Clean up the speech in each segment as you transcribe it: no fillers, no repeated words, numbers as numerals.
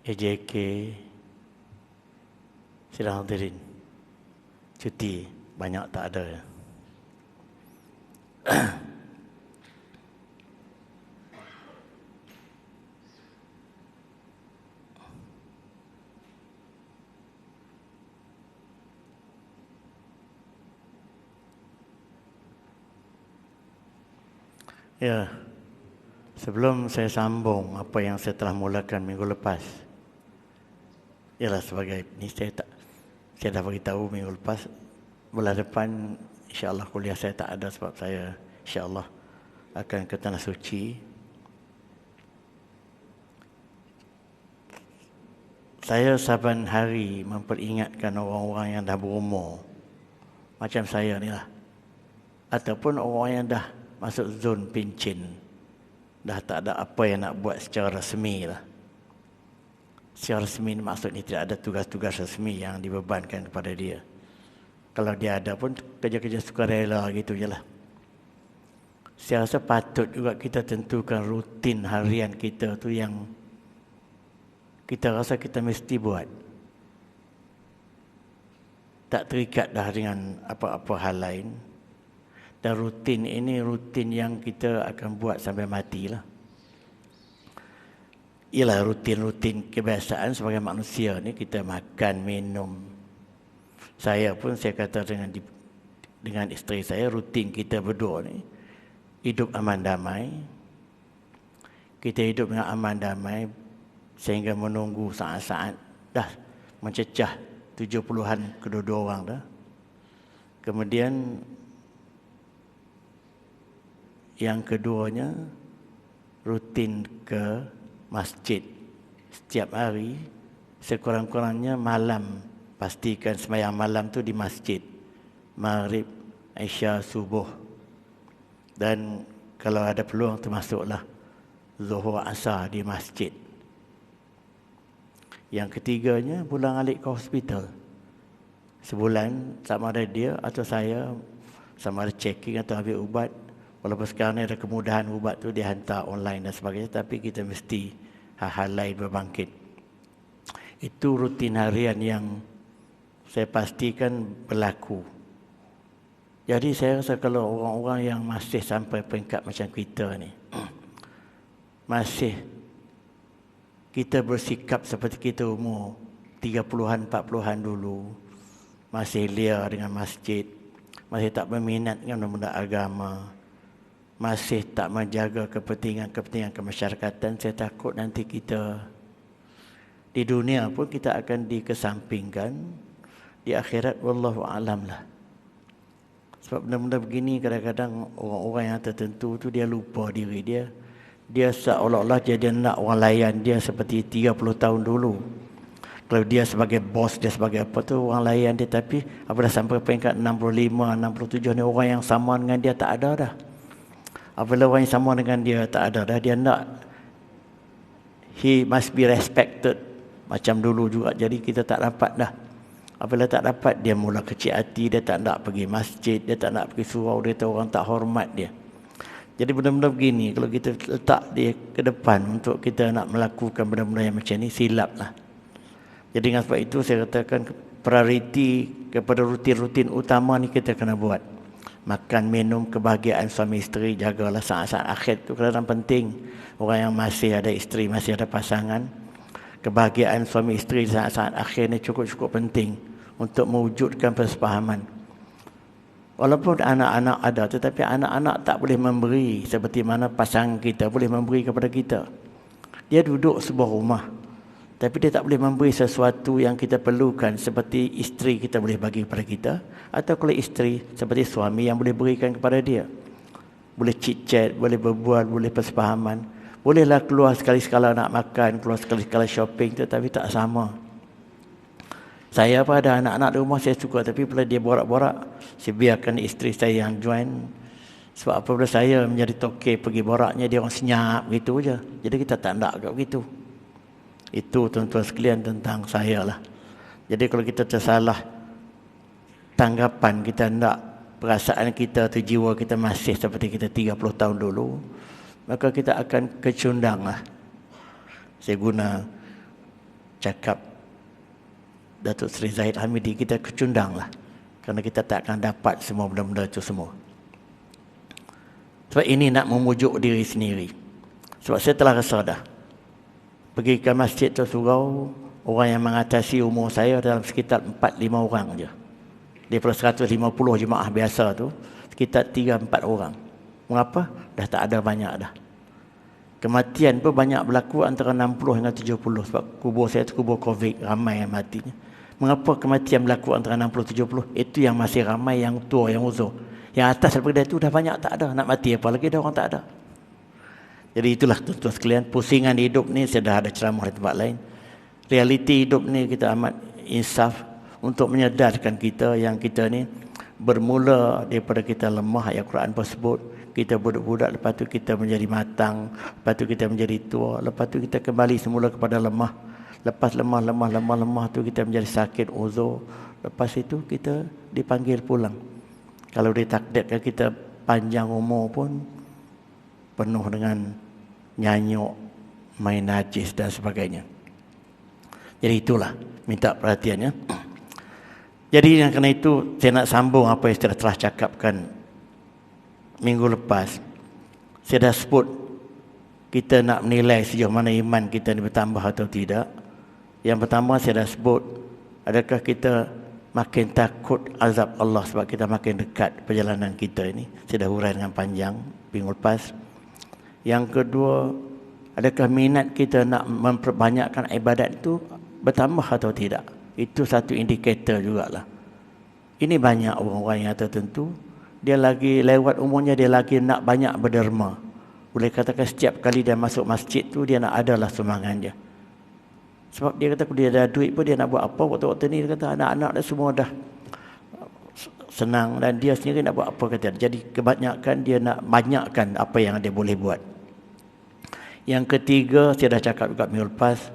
AJK, sidang hadirin, cuti banyak tak ada. Ya, sebelum saya sambung apa yang saya telah mulakan minggu lepas, ialah sebagai ini saya dah beritahu minggu lepas, bulan depan insya-Allah kuliah saya tak ada sebab saya insya-Allah akan ke Tanah Suci. Saya saban hari memperingatkan orang-orang yang dah berumur macam saya ni lah, ataupun orang yang dah masuk zon pencen, dah tak ada apa yang nak buat secara resmi lah. Secara resmi maksudnya tidak ada tugas-tugas resmi yang dibebankan kepada dia. Kalau dia ada pun kerja-kerja sukarela gitu je lah. Saya rasa patut juga kita tentukan rutin harian kita tu yang kita rasa kita mesti buat. Tak terikat dah dengan apa-apa hal lain. Dan rutin ini rutin yang kita akan buat sampai matilah. Ialah rutin-rutin kebiasaan sebagai manusia ni, kita makan, minum. Saya pun saya kata dengan isteri saya, rutin kita berdua ni hidup aman damai. Kita hidup dengan aman damai sehingga menunggu saat-saat dah mencecah 70-an kedua-dua orang dah. Kemudian yang keduanya, rutin ke masjid setiap hari, sekurang-kurangnya malam, pastikan sembahyang malam tu di masjid, maghrib, isya, subuh. Dan kalau ada peluang termasuklah zuhur, asar di masjid. Yang ketiganya, pulang alik ke hospital. Sebulan, sama ada dia atau saya, sama ada checking atau ambil ubat. Walaupun sekarang ni ada kemudahan ubat tu dihantar online dan sebagainya, tapi kita mesti hal-hal lain berbangkit. Itu rutin harian yang saya pastikan berlaku. Jadi saya rasa kalau orang-orang yang masih sampai peringkat macam kita ni, masih kita bersikap seperti kita umur 30-an, 40-an dulu, masih liar dengan masjid, masih tak berminat dengan benda agama, masih tak menjaga kepentingan-kepentingan kemasyarakatan, saya takut nanti kita di dunia pun kita akan dikesampingkan, di akhirat wallahu alam lah. Sebab benda-benda begini kadang-kadang orang-orang yang tertentu tu dia lupa diri dia. Dia seolah-olah dia nak orang layan dia seperti 30 tahun dulu. Kalau dia sebagai bos, dia sebagai apa tu, orang layan dia. Tapi apabila sampai peringkat 65, 67 ni, orang yang sama dengan dia tak ada dah. Apabila orang yang sama dengan dia tak ada dah, dia nak, he must be respected macam dulu juga. Jadi kita tak dapat dah. Apabila tak dapat, dia mula kecil hati, dia tak nak pergi masjid, dia tak nak pergi surau, dia tahu orang tak hormat dia. Jadi benda-benda begini, kalau kita letak dia ke depan untuk kita nak melakukan benda-benda yang macam ni, silap lah. Jadi dengan sebab itu saya katakan prioriti kepada rutin-rutin utama ni kita kena buat. Makan, minum, kebahagiaan suami isteri, jagalah saat-saat akhir tu kadang-kadang penting. Orang yang masih ada isteri, masih ada pasangan, kebahagiaan suami isteri saat-saat akhir ni cukup-cukup penting untuk mewujudkan persefahaman. Walaupun anak-anak ada, tetapi anak-anak tak boleh memberi seperti mana pasangan kita boleh memberi kepada kita. Dia duduk sebuah rumah, tapi dia tak boleh memberi sesuatu yang kita perlukan seperti isteri kita boleh bagi kepada kita, atau kalau isteri seperti suami yang boleh berikan kepada dia. Boleh chit-chat, boleh berbual, boleh persefahaman. Bolehlah keluar sekali-sekala nak makan, keluar sekali-sekala shopping, tetapi tak sama. Saya apa ada anak-anak di rumah saya suka, tapi bila dia borak-borak, saya biarkan isteri saya yang join. Sebab apabila saya menjadi tokek pergi boraknya, dia orang senyap gitu aja. Jadi kita tak nak begitu. Itu tuan-tuan sekalian tentang saya lah. Jadi kalau kita tersalah tanggapan, kita nak perasaan kita atau jiwa kita masih seperti kita 30 tahun dulu, maka kita akan kecundang lah. Saya guna cakap Datuk Seri Zahid Hamidi, kita kecundang lah. Kerana kita tak akan dapat semua benda-benda itu semua. Sebab ini nak memujuk diri sendiri. Sebab saya telah rasa dah. Pergi ke masjid tu surau, orang yang mengatasi umur saya dalam sekitar 4-5 orang je. Daripada 150 jemaah biasa tu, sekitar 3-4 orang. Mengapa? Dah tak ada banyak dah. Kematian pun banyak berlaku antara 60 hingga 70. Sebab kubur saya tu kubur COVID, ramai yang matinya. Mengapa kematian berlaku antara 60-70? Itu yang masih ramai, yang tua, yang uzur. Yang atas daripada itu dah banyak tak ada. Nak mati apa lagi dah orang tak ada. Jadi itulah tuan-tuan sekalian, pusingan hidup ni saya dah ada ceramah di tempat lain. Realiti hidup ni kita amat insaf untuk menyedarkan kita yang kita ni bermula daripada kita lemah, ayat Quran pun sebut. Kita budak-budak, lepas tu kita menjadi matang, lepas tu kita menjadi tua, lepas tu kita kembali semula kepada lemah. Lepas lemah tu kita menjadi sakit, uzur. Lepas itu kita dipanggil pulang. Kalau ditakdirkan kita panjang umur pun penuh dengan nyanyuk, main najis dan sebagainya. Jadi itulah, minta perhatiannya. Jadi yang kerana itu saya nak sambung apa yang saya telah cakapkan minggu lepas. Saya dah sebut kita nak menilai sejauh mana iman kita ni bertambah atau tidak. Yang pertama saya dah sebut, adakah kita makin takut azab Allah sebab kita makin dekat perjalanan kita ini. Saya dah huraikan dengan panjang minggu lepas. Yang kedua, adakah minat kita nak memperbanyakkan ibadat itu bertambah atau tidak. Itu satu indikator jugalah. Ini banyak orang-orang yang tertentu, dia lagi lewat umurnya, dia lagi nak banyak berderma. Boleh katakan setiap kali dia masuk masjid tu, dia nak adalah sumbangan dia. Sebab dia kata kalau dia ada duit pun dia nak buat apa. Waktu-waktu ni dia kata anak-anak dia semua dah senang dan dia sendiri nak buat apa kata. Jadi kebanyakan dia nak banyakkan apa yang dia boleh buat. Yang ketiga, saya dah cakap juga minggu lepas,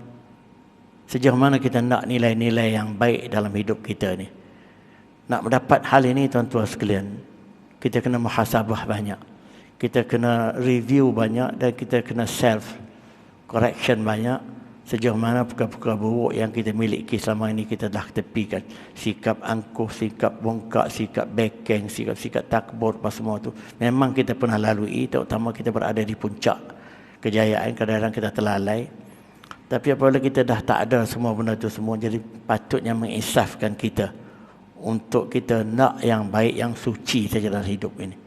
sejauh mana kita nak nilai-nilai yang baik dalam hidup kita ni. Nak mendapat hal ini tuan-tuan sekalian, kita kena muhasabah banyak. Kita kena review banyak dan kita kena self correction banyak. Sejauh mana perkara-perkara buruk yang kita miliki selama ini kita dah tepikan. Sikap angkuh, sikap bongkak, sikap bekeng, sikap takbur, apa semua tu. Memang kita pernah lalui, terutama kita berada di puncak kejayaan, kadang-kadang kita terlalai. Tapi apabila kita dah tak ada semua benda tu semua, jadi patutnya menginsafkan kita untuk kita nak yang baik, yang suci saja dalam hidup ini.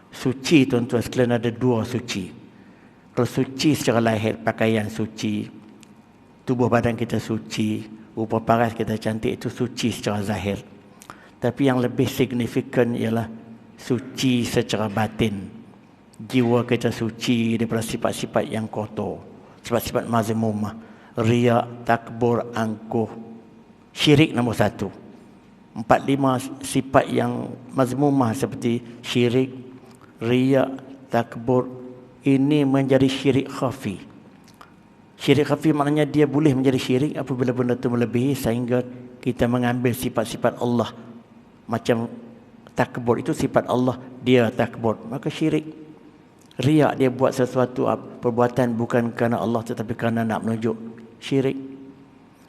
Suci tuan-tuan sekalian ada dua suci. Kalau suci secara lahir, pakaian suci, tubuh badan kita suci, rupa paras kita cantik, itu suci secara zahir. Tapi yang lebih signifikan ialah suci secara batin. Jiwa kita suci daripada sifat-sifat yang kotor, sifat-sifat mazmumah, riak, takbur, angkuh, syirik nombor 1. 4-5 sifat yang mazmumah seperti syirik, riak, takbur, ini menjadi syirik khafi. Syirik khafi maknanya dia boleh menjadi syirik apabila benda itu melebihi sehingga kita mengambil sifat-sifat Allah. Macam takbur itu sifat Allah, dia takbur, maka syirik. Riak, dia buat sesuatu perbuatan bukan kerana Allah tetapi kerana nak menunjuk, syirik.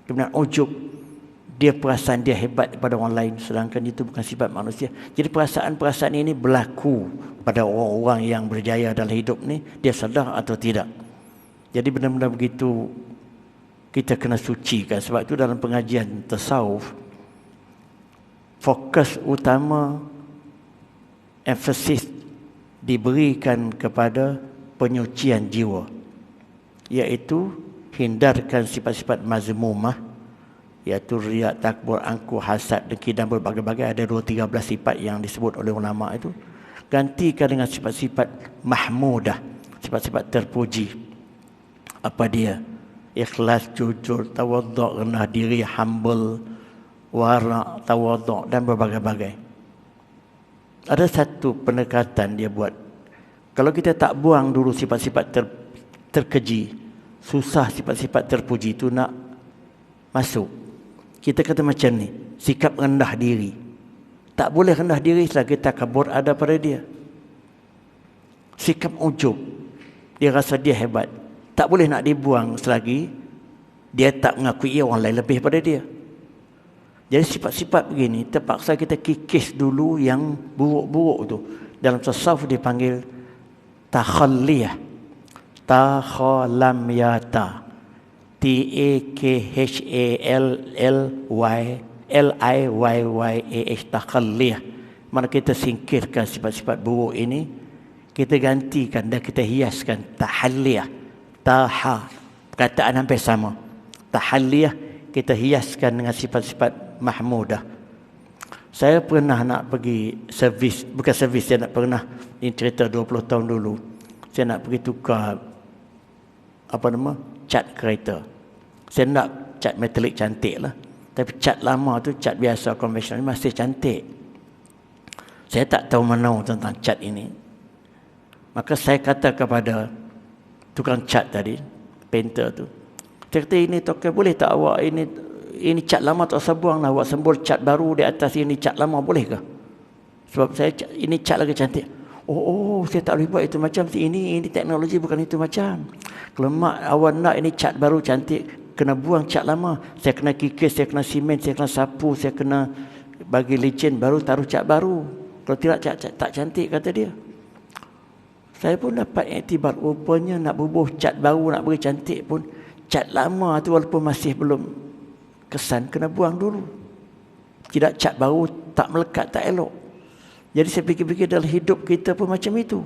Kemudian ujub, dia perasaan dia hebat kepada orang lain sedangkan itu bukan sifat manusia. Jadi perasaan-perasaan ini berlaku pada orang-orang yang berjaya dalam hidup ni, dia sedar atau tidak. Jadi benda-benda begitu kita kena sucikan. Sebab itu dalam pengajian tasawuf, fokus utama, emphasis diberikan kepada penyucian jiwa, iaitu hindarkan sifat-sifat mazmumah, iaitu riak, takbur, angkuh, hasad, dengki dan berbagai-bagai. Ada 13 sifat yang disebut oleh ulama itu. Gantikan dengan sifat-sifat mahmudah, sifat-sifat terpuji. Apa dia? Ikhlas, jujur, tawaduk, rendah diri, humble, wara', tawaduk dan berbagai-bagai. Ada satu pendekatan dia buat. Kalau kita tak buang dulu sifat-sifat terkeji, susah sifat-sifat terpuji itu nak masuk. Kita kata macam ni, sikap rendah diri. Tak boleh rendah diri selagi takabur ada pada dia. Sikap ujub, dia rasa dia hebat. Tak boleh nak dibuang selagi Dia tak mengakui orang lain lebih pada dia. Jadi sifat-sifat begini terpaksa kita kikis dulu yang buruk-buruk tu. Dalam tasawuf dipanggil takhalliyah. Takhalamyata. Takhalliyah. Takhalliyah. Mana kita singkirkan sifat-sifat buruk ini, kita gantikan dan kita hiaskan tahalliyah. Taha. Perkataan hampir sama. Tahalliyah kita hiaskan dengan sifat-sifat mahmudah. Saya pernah nak pergi servis, bukan servis, saya nak pernah, ini cerita 20 tahun dulu. Saya nak pergi tukar cat kereta. Saya nak cat metalik cantik lah. Tapi cat lama tu, cat biasa konvensional masih cantik. Saya tak tahu mana tentang cat ini. Maka saya kata kepada tukang cat tadi, painter tu, saya kata, ini token boleh tak awak ini cat lama tak usah buang lah, awak sembur cat baru di atas ini cat lama boleh ke? Sebab saya ini cat lagi cantik. Oh, saya tak boleh buat itu macam ini teknologi bukan itu macam. Kalau mak awak nak ini cat baru cantik, kena buang cat lama. Saya kena kikis, saya kena simen, saya kena sapu, saya kena bagi licin baru taruh cat baru. Kalau tidak cat tak cantik, kata dia. Saya pun dapat iktibar, rupanya nak bubuh cat baru, nak beri cantik pun cat lama tu walaupun masih belum kesan, kena buang dulu. Tidak cat baru tak melekat, tak elok. Jadi saya fikir-fikir dalam hidup kita pun macam itu.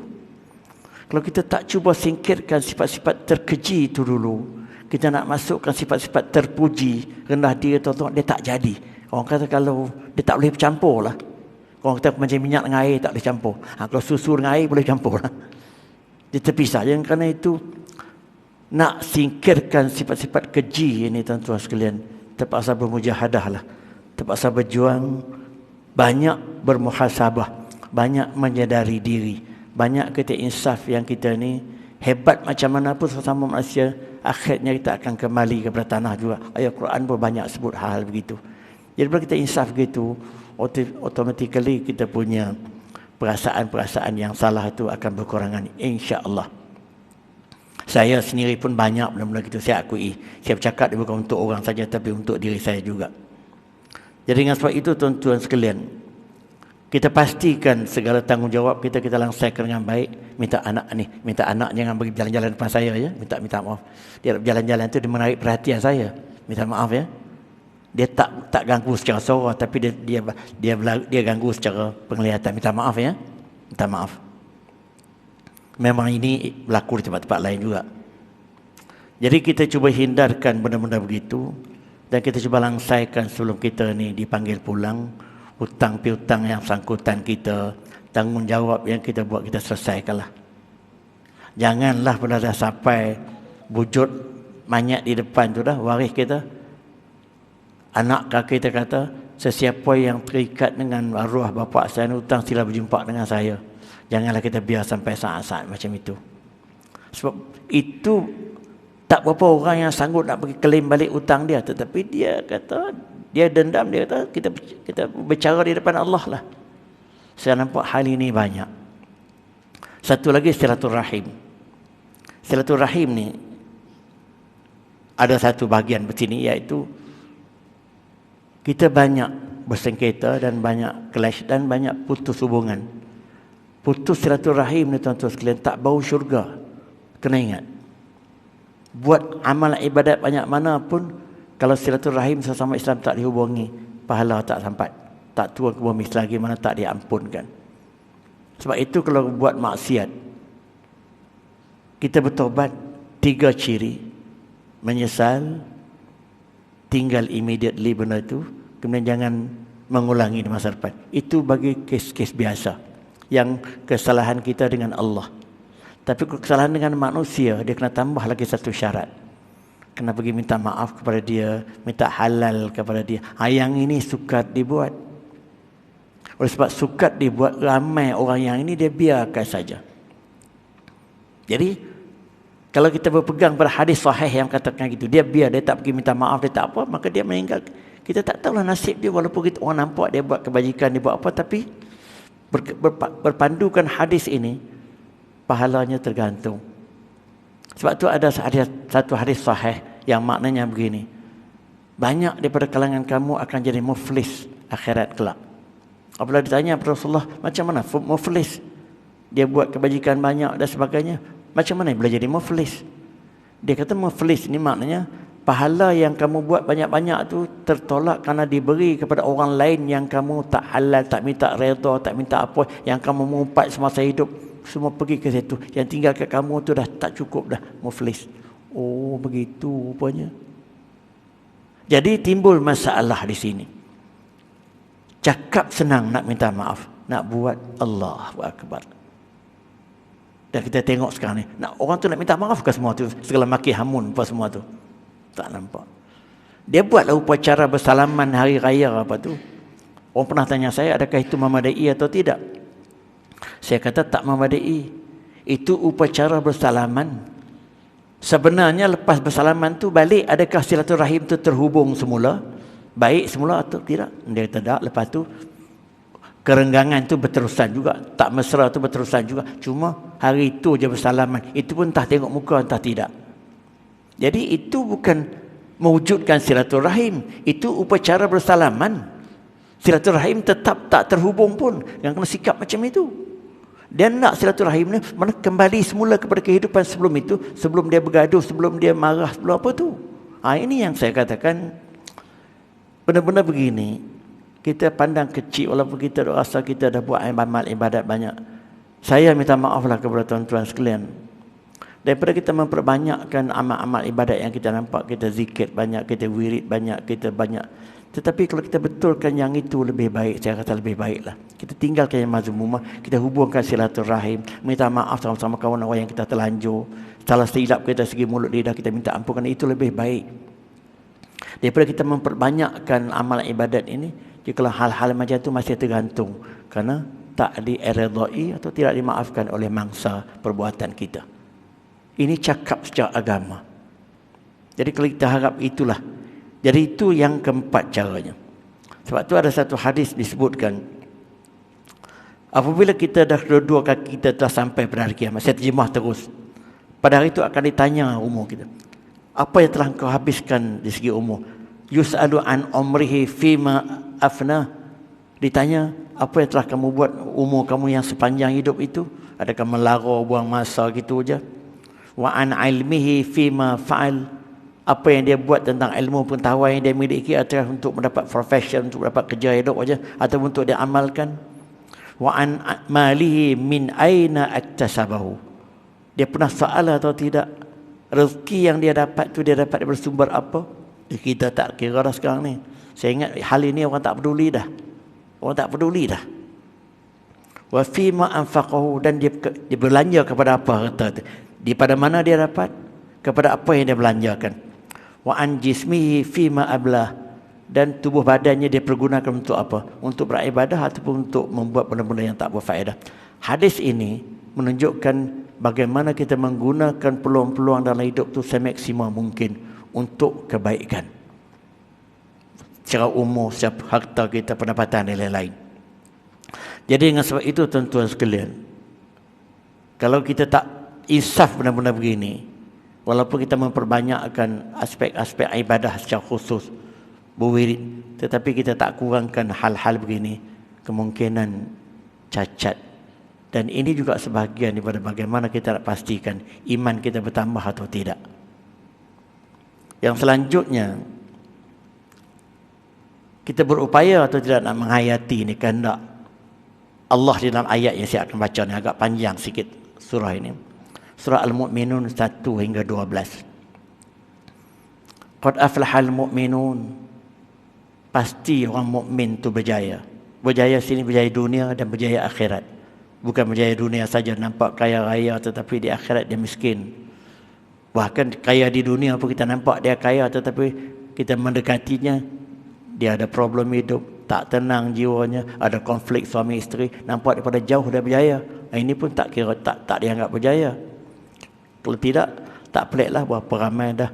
Kalau kita tak cuba singkirkan sifat-sifat terkeji itu dulu, kita nak masukkan sifat-sifat terpuji, rendah diri, tuan-tuan, dia tak jadi. Orang kata kalau dia tak boleh bercampur lah. Orang kata macam minyak dengan air tak boleh campur. Kalau susu dengan air boleh campur lah. Dia terpisah. Yang kerana itu nak singkirkan sifat-sifat keji ini, tuan-tuan sekalian, terpaksa bermujahadah lah. Terpaksa berjuang, banyak bermuhasabah, banyak menyedari diri, banyak kita insaf yang kita ni hebat macam mana pun sesama manusia, akhirnya kita akan kembali kepada tanah juga. Ayat Quran pun banyak sebut hal begitu. Jadi bila kita insaf gitu, automatically kita punya perasaan-perasaan yang salah itu akan berkurangan, insya-Allah. Saya sendiri pun banyak benda-benda gitu, saya akui. Saya bercakap dia bukan untuk orang saja, tapi untuk diri saya juga. Jadi dengan sebab itu, tuan-tuan sekalian, kita pastikan segala tanggungjawab kita laksanakan dengan baik. Minta anak jangan pergi jalan-jalan depan saya ya. Minta maaf. Dia berjalan-jalan tu dia menarik perhatian saya. Minta maaf ya. Dia tak ganggu secara suara, tapi dia ganggu secara penglihatan. Minta maaf ya. Minta maaf. Memang ini berlaku di tempat-tempat lain juga. Jadi kita cuba hindarkan benda-benda begitu. Dan kita cuba langsaikan sebelum kita ni dipanggil pulang. Hutang piutang yang sangkutan kita, tanggungjawab yang kita buat, kita selesaikanlah. Janganlah pada dah sampai wujud mayat di depan tu dah, waris kita. Anak kakak kita kata, sesiapa yang terikat dengan arwah bapa saya hutang, sila berjumpa dengan saya. Janganlah kita biar sampai saat-saat macam itu. Sebab itu tak berapa orang yang sanggup nak pergi claim balik hutang dia, tetapi dia kata, dia dendam, dia kata kita bercara di depan Allah lah. Saya nampak hal ini banyak. Satu lagi, silaturahim. Silaturahim ni ada satu bahagian begini, iaitu kita banyak bersengketa dan banyak clash dan banyak putus hubungan. Putus silaturahim ni, tuan-tuan sekalian, tak bau syurga. Kena ingat. Buat amal ibadat banyak mana pun, kalau silaturahim sesama Islam tak dihubungi, pahala tak sampai, tak turun ke bumi selagi mana tak diampunkan. Sebab itu kalau buat maksiat, kita bertobat 3 ciri: menyesal, tinggal immediately benda itu, kemudian jangan mengulangi di masa depan. Itu bagi kes-kes biasa yang kesalahan kita dengan Allah. Tapi kesalahan dengan manusia, dia kena tambah lagi satu syarat. Kena pergi minta maaf kepada dia, minta halal kepada dia. Yang ini sukar dibuat. Oleh sebab sukar dibuat, ramai orang yang ini dia biarkan saja. Jadi kalau kita berpegang pada hadis sahih yang katakan gitu, dia biar, dia tak pergi minta maaf, dia tak apa, maka dia meninggal. Kita tak tahulah nasib dia, walaupun kita orang nampak dia buat kebajikan, dia buat apa, tapi berpandukan hadis ini, pahalanya tergantung. Sebab tu ada satu hadis sahih yang maknanya begini. Banyak daripada kalangan kamu akan jadi muflis akhirat kelak. Apabila ditanya kepada Rasulullah, macam mana muflis? Dia buat kebajikan banyak dan sebagainya. Macam mana boleh jadi muflis? Dia kata muflis ni maknanya pahala yang kamu buat banyak-banyak tu tertolak kerana diberi kepada orang lain yang kamu tak halal, tak minta redha, tak minta apa, yang kamu mengumpat semasa hidup, semua pergi ke situ. Yang tinggal kat kamu tu dah tak cukup dah, muflis. Oh, begitu rupanya. Jadi timbul masalah di sini. Cakap senang nak minta maaf, nak buat Allahu Akbar. Dan kita tengok sekarang ni, orang tu nak minta maaf ke semua tu? Segala maki hamun apa semua tu? Tak nampak. Dia buatlah upacara bersalaman hari raya apa tu. Orang pernah tanya saya, adakah itu memadai atau tidak? Saya kata tak memadai. Itu upacara bersalaman. Sebenarnya lepas bersalaman tu balik, adakah silaturahim tu terhubung semula? Baik semula atau tidak? Dia kata tak. Lepas tu kerenggangan tu berterusan juga, tak mesra tu berterusan juga. Cuma hari itu je bersalaman. Itu pun entah tengok muka entah tidak. Jadi itu bukan mewujudkan silaturahim, itu upacara bersalaman. Silaturahim tetap tak terhubung pun. Yang kena sikap macam itu. Dia nak silaturahim ni mana kembali semula kepada kehidupan sebelum itu, sebelum dia bergaduh, sebelum dia marah, sebelum apa tu. Ini yang saya katakan benar-benar begini. Kita pandang kecil walaupun kita rasa kita dah buat amal ibadat banyak. Saya minta maaflah kepada tuan-tuan sekalian. Daripada kita memperbanyakkan amal-amal ibadat yang kita nampak, kita zikir banyak, kita wirid banyak, kita banyak. Tetapi kalau kita betulkan yang itu lebih baik, saya kata lebih baiklah. Kita tinggalkan yang mazmumah, kita hubungkan silaturahim, minta maaf sama-sama kawan orang yang kita terlanjur. Salah silap kita segi mulut lidah, kita minta ampunkan, itu lebih baik. Daripada kita memperbanyakkan amal ibadat ini, jika hal-hal macam itu masih tergantung kerana tak diredai atau tidak dimaafkan oleh mangsa perbuatan kita. Ini cakap secara agama. Jadi kalau kita harap itulah. Jadi itu yang keempat caranya. Sebab tu ada satu hadis disebutkan, apabila kita dah dua kaki kita telah sampai pada hari kiamat, saya terjemah terus. Pada hari itu akan ditanya umur kita. Apa yang telah kau habiskan di segi umur? Yus'alu an umrihi fima afna. Ditanya, apa yang telah kamu buat umur kamu yang sepanjang hidup itu? Adakah melara, buang masa gitu aja? Wa an ilmihi fima fa'al. Apa yang dia buat tentang ilmu pengetahuan yang dia miliki, adakah untuk mendapat profession, untuk mendapat kerja hidup aja, atau untuk dia amalkan? Wa an malihi min aina aktasabahu. Dia pernah soal atau tidak? Rezeki yang dia dapat tu dia dapat daripada sumber apa? Kita tak kira dah sekarang ni. Saya ingat hal ini orang tak peduli dah. Orang tak peduli dah. Wa fi ma anfaqahu, dan dia belanja kepada apa harta tu? Di pada mana dia dapat? Kepada apa yang dia belanjakan. Wa an jismihi fi ma ablah, dan tubuh badannya dia pergunakan untuk apa? Untuk beribadah ataupun untuk membuat benda-benda yang tak berfaedah. Hadis ini menunjukkan bagaimana kita menggunakan peluang-peluang dalam hidup tu semaksimal mungkin untuk kebaikan. Secara umur, secara harta kita, pendapatan dan lain-lain. Jadi dengan sebab itu tuan-tuan sekalian, kalau kita tak insaf benar-benar begini, walaupun kita memperbanyakkan aspek-aspek ibadah secara khusus, berwirid, tetapi kita tak kurangkan hal-hal begini, kemungkinan cacat. Dan ini juga sebahagian daripada bagaimana kita nak pastikan iman kita bertambah atau tidak. Yang selanjutnya, kita berupaya atau tidak nak menghayati ini kehendak Allah di dalam ayat yang saya akan baca ni, agak panjang sikit surah ini. Surah Al-Mu'minun 1 hingga 12. Qad aflahal mu'minun. Pasti orang mukmin tu berjaya. Berjaya sini berjaya dunia dan berjaya akhirat. Bukan berjaya dunia saja nampak kaya raya, tetapi di akhirat dia miskin. Bahkan kaya di dunia pun kita nampak dia kaya, tetapi kita mendekatinya dia ada problem hidup, tak tenang jiwanya, ada konflik suami isteri, nampak daripada jauh dia berjaya. Ini pun tak kira, tak dianggap berjaya. Kalau tidak, tak peliklah berapa ramai dah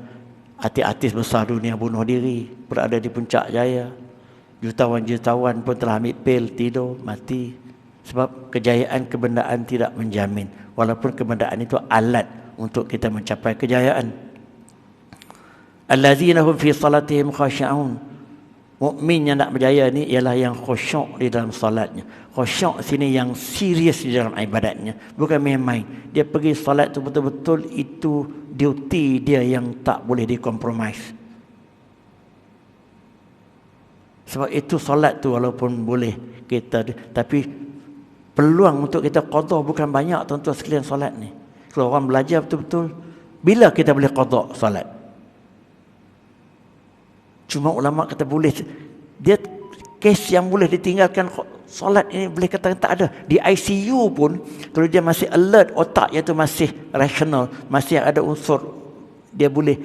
artis-artis besar dunia bunuh diri, berada di puncak jaya. Jutawan-jutawan pun telah ambil pil, tidur, mati. Sebab kejayaan kebendaan tidak menjamin. Walaupun kebendaan itu alat untuk kita mencapai kejayaan. Allazina hum fi salatihim khashi'un. Mukmin yang nak berjaya ni ialah yang khusyuk di dalam solatnya. Khusyuk sini yang serius di dalam ibadatnya, bukan main-main. Dia pergi solat tu betul-betul itu duty dia yang tak boleh dikompromis. Sebab itu solat tu walaupun boleh kita, tapi peluang untuk kita qada bukan banyak tuan-tuan sekalian solat ni. Kalau orang belajar betul-betul, bila kita boleh qada solat? Cuma ulama kata boleh. Dia kes yang boleh ditinggalkan solat ini boleh kata tak ada. Di ICU pun kalau dia masih alert, otaknya tu masih rational, masih ada unsur dia boleh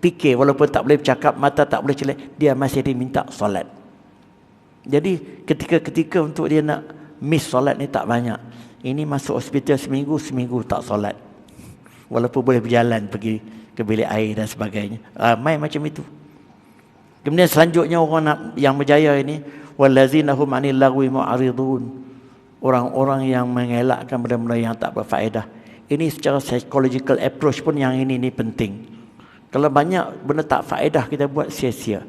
fikir walaupun tak boleh bercakap, mata tak boleh celik, dia masih diminta solat. Jadi ketika untuk dia nak miss solat ni tak banyak. Ini masuk hospital seminggu tak solat. Walaupun boleh berjalan pergi ke bilik air dan sebagainya. Main macam itu. Kemudian selanjutnya orang yang berjaya ini, wallazina hum 'anil lagwi mu'ridun. Orang-orang yang mengelakkan benda-benda yang tak berfaedah. Ini secara psychological approach pun yang ini penting. Kalau banyak benda tak faedah kita buat, sia-sia.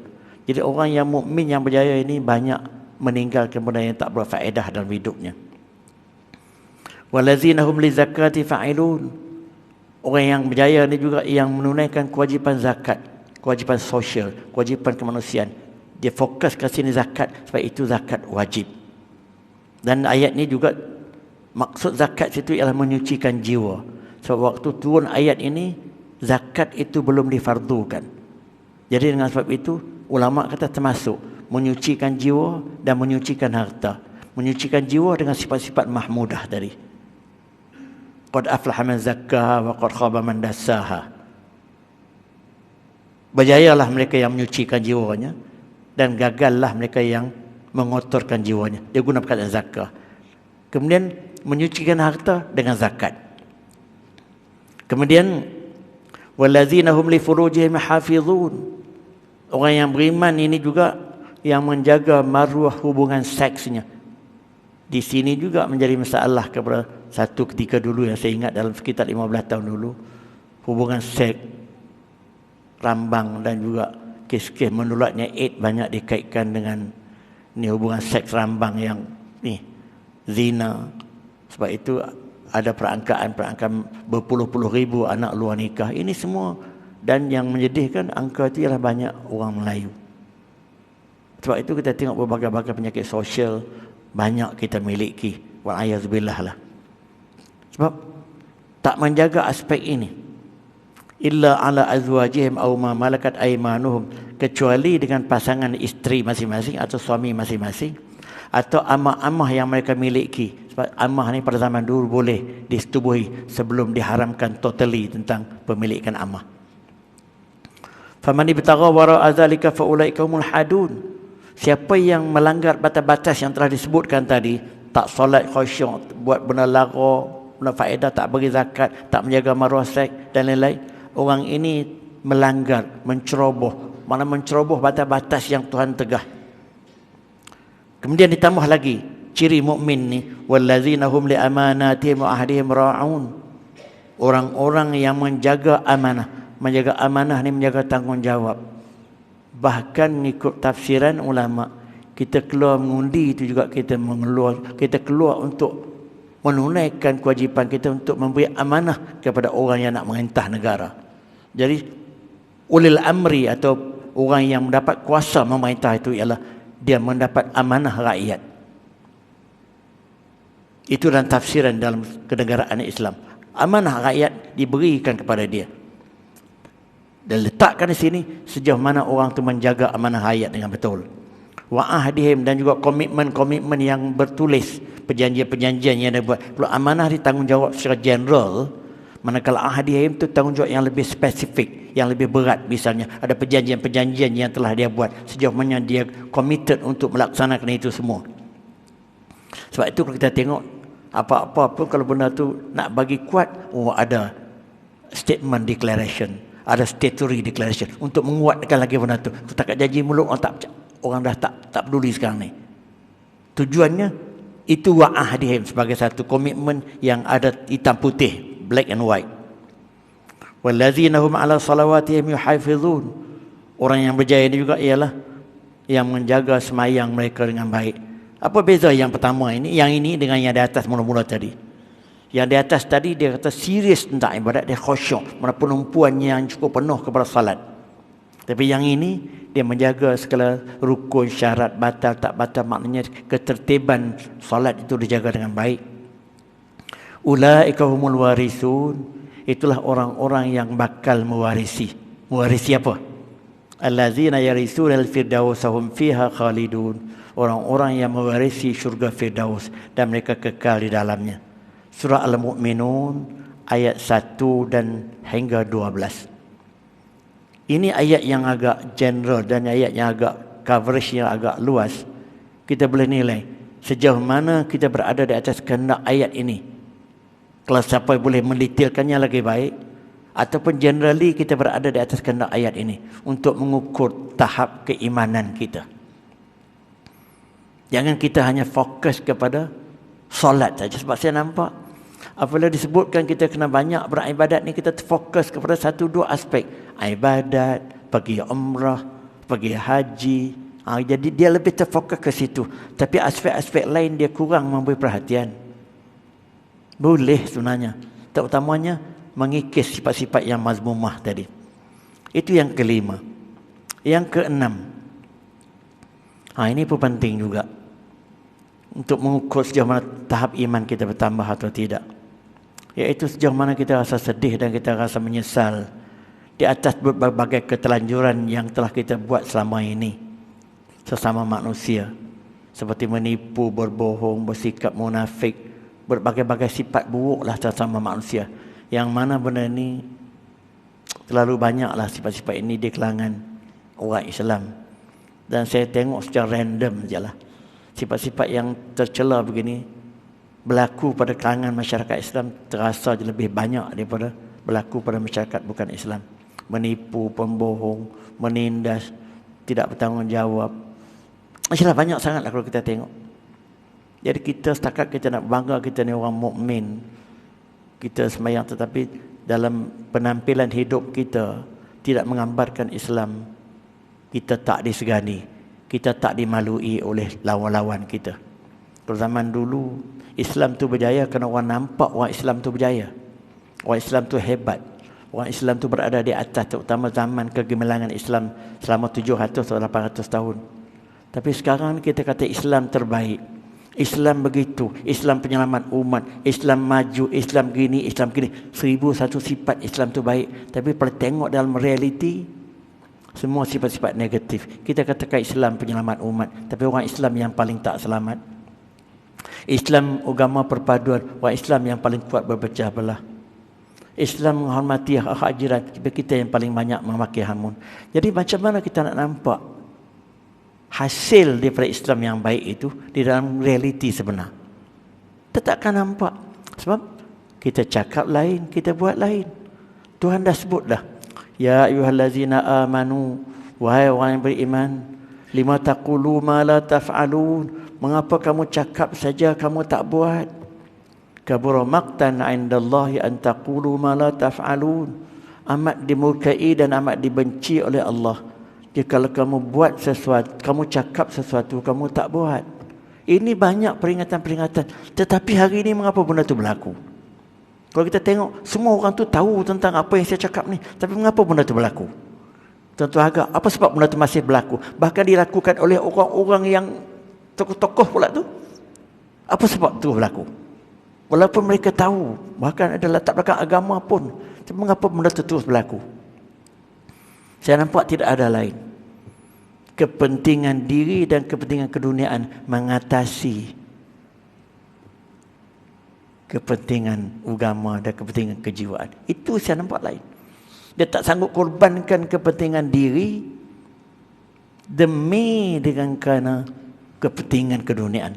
Jadi orang yang mukmin yang berjaya ini banyak meninggalkan benda yang tak berfaedah dalam hidupnya. Wallazina hum lizakati fa'ilun. Orang yang berjaya ini juga yang menunaikan kewajipan zakat, kewajipan sosial, kewajipan kemanusiaan. Dia fokus ke sini zakat, sebab itu zakat wajib. Dan ayat ni juga maksud zakat situ ialah menyucikan jiwa. Sebab waktu turun ayat ini, zakat itu belum difardukan. Jadi dengan sebab itu ulama kata termasuk menyucikan jiwa dan menyucikan harta. Menyucikan jiwa dengan sifat-sifat mahmudah tadi. Qad aflaha man zakkaha wa qad khaba man dassaha. Berjayalah mereka yang menyucikan jiwanya dan gagallah mereka yang mengotorkan jiwanya. Dia guna perkataan zakah. Kemudian menyucikan harta dengan zakat. Kemudian wallazina hum li furujihim hafizun. Orang yang beriman ini juga yang menjaga maruah hubungan seksnya. Di sini juga menjadi masalah kepada satu ketika dulu yang saya ingat dalam sekitar 15 tahun dulu. Hubungan seks, rambang dan juga kes-kes menularnya AIDS banyak dikaitkan dengan ni hubungan seks rambang yang ni zina. Sebab itu ada perangkaan berpuluh-puluh ribu anak luar nikah. Ini semua, dan yang menyedihkan angka itu ialah banyak orang Melayu. Sebab itu kita tengok berbagai-bagai penyakit sosial banyak kita miliki. Wa'ayazubillah lah. Sebab tak menjaga aspek ini. Illa ala azwajihim aw ma malakat aymanuhum, kecuali dengan pasangan isteri masing-masing atau suami masing-masing atau amah-amah yang mereka miliki. Sebab amah ni pada zaman dulu boleh disetubuhi sebelum diharamkan totally tentang pemilikan amah. Faman ibtagha wara'a zalika fa ulaika humul hadun. Siapa yang melanggar batas-batas yang telah disebutkan tadi, tak solat khusyuk, buat benda lara, benda faedah, tak bagi zakat, tak menjaga maruah seks dan lain-lain, orang ini melanggar, menceroboh. Mana menceroboh batas-batas yang Tuhan tegah. Kemudian ditambah lagi ciri mukmin ni, wallazina hum li amanatihim wa ahdihim ra'un. Orang-orang yang menjaga amanah. Menjaga amanah ni menjaga tanggungjawab. Bahkan ikut tafsiran ulama, kita keluar mengundi itu juga kita keluar untuk menunaikan kewajipan kita untuk memberi amanah kepada orang yang nak merintah negara. Jadi ulil amri atau orang yang mendapat kuasa memerintah itu ialah dia mendapat amanah rakyat. Itu dalam tafsiran dalam kenegaraan Islam. Amanah rakyat diberikan kepada dia. Dan letakkan di sini sejauh mana orang itu menjaga amanah rakyat dengan betul. Wa ahdihim, dan juga komitmen-komitmen yang bertulis, perjanjian-perjanjian yang dia buat. Kalau amanah ditanggungjawab secara general, manakala ahdihim itu tanggungjawab yang lebih spesifik, yang lebih berat. Misalnya ada perjanjian-perjanjian yang telah dia buat, sejauh mana dia committed untuk melaksanakan itu semua. Sebab itu kalau kita tengok apa-apa pun, kalau benda tu nak bagi kuat, ada statement declaration, ada statutory declaration untuk menguatkan lagi benda tu. Setakat janji mulut orang dah tak peduli sekarang ni. Tujuannya itu wa'ahdihim sebagai satu komitmen yang ada hitam putih, black and white. Wallazina hum ala salawatihim yuhafizun. Orang yang berjaya ini juga ialah yang menjaga semayang mereka dengan baik. Apa beza yang pertama ini, yang ini dengan yang di atas mula-mula tadi? Yang di atas tadi dia kata serius tentang ibadat, dia khusyuk, penumpuannya yang cukup penuh kepada salat. Tapi yang ini dia menjaga segala rukun, syarat, batal tak batal, maknanya ketertiban salat itu dijaga dengan baik. Ulaika humul warisun, itulah orang-orang yang bakal mewarisi. Mewarisi apa? Allazina yarisunal firdaus hum fiha khalidun, orang-orang yang mewarisi syurga Firdaus dan mereka kekal di dalamnya. Surah Al-Mu'minun ayat 1 dan hingga 12. Ini ayat yang agak general dan ayat yang agak coverage yang agak luas. Kita boleh nilai sejauh mana kita berada di atas kehendak ayat ini. Kalau siapa boleh mendetailkannya lagi baik, ataupun generally kita berada di atas kehendak ayat ini untuk mengukur tahap keimanan kita. Jangan kita hanya fokus kepada solat saja. Sebab saya nampak apabila disebutkan kita kena banyak beribadat ni, kita fokus kepada satu dua aspek. Ibadat, pergi umrah, pergi haji. Jadi dia lebih terfokus ke situ. Tapi aspek-aspek lain dia kurang memberi perhatian. Boleh sebenarnya. Terutamanya mengikis sifat-sifat yang mazmumah tadi. Itu yang kelima. Yang keenam. Ini pun penting juga. Untuk mengukur sejauh mana tahap iman kita bertambah atau tidak. Iaitu sejauh mana kita rasa sedih dan kita rasa menyesal di atas berbagai ketelanjuran yang telah kita buat selama ini sesama manusia. Seperti menipu, berbohong, bersikap munafik, berbagai-bagai sifat buruklah sesama manusia. Yang mana benda ni terlalu banyaklah sifat-sifat ini di kalangan orang Islam. Dan saya tengok secara random sajalah. Sifat-sifat yang tercela begini berlaku pada kalangan masyarakat Islam terasa lebih banyak daripada berlaku pada masyarakat bukan Islam. Menipu, pembohong, menindas, tidak bertanggungjawab. Masalah banyak sangatlah kalau kita tengok. Jadi kita setakat kita nak bangga kita ni orang mukmin. Kita sembahyang tetapi dalam penampilan hidup kita tidak menggambarkan Islam. Kita tak disegani. Kita tak dimalui oleh lawan-lawan kita. Kalau zaman dulu Islam tu berjaya kerana orang nampak orang Islam tu berjaya. Orang Islam tu hebat. Orang Islam tu berada di atas, terutama zaman kegemilangan Islam selama 700 atau 800 tahun. Tapi sekarang kita kata Islam terbaik. Islam begitu, Islam penyelamat umat, Islam maju, Islam gini, Islam gini. 1001 sifat Islam tu baik. Tapi kalau tengok dalam realiti, semua sifat-sifat negatif. Kita katakan Islam penyelamat umat, tapi orang Islam yang paling tak selamat. Islam agama perpaduan, orang Islam yang paling kuat berpecah belah. Islam menghormati hak jiran, tapi kita yang paling banyak memaki hamun. Jadi macam mana kita nak nampak hasil daripada Islam yang baik itu di dalam realiti sebenar? Kita takkan nampak. Sebab kita cakap lain, kita buat lain. Tuhan dah sebut dah. Ya ayyuhallazina amanu, wahai orang yang beriman, lima taqulu ma la taf'alun, mengapa kamu cakap saja kamu tak buat? Kabura maqtan 'indallahi an taqulu ma la taf'alun, amat dimurkai dan amat dibenci oleh Allah jika kalau kamu buat sesuatu, kamu cakap sesuatu kamu tak buat. Ini banyak peringatan-peringatan, tetapi hari ini mengapa benda itu berlaku? Kalau kita tengok, semua orang tu tahu tentang apa yang saya cakap ni. Tapi mengapa benda tu berlaku? Tentu agak, apa sebab benda tu masih berlaku? Bahkan dilakukan oleh orang-orang yang tokoh-tokoh pula tu. Apa sebab tu berlaku? Walaupun mereka tahu, bahkan ada latar belakang agama pun. Tapi mengapa benda tu terus berlaku? Saya nampak tidak ada lain. Kepentingan diri dan kepentingan keduniaan mengatasi kepentingan agama dan kepentingan kejiwaan. Itu saya nampak lain. Dia tak sanggup korbankan kepentingan diri demi dengan kerana kepentingan keduniaan.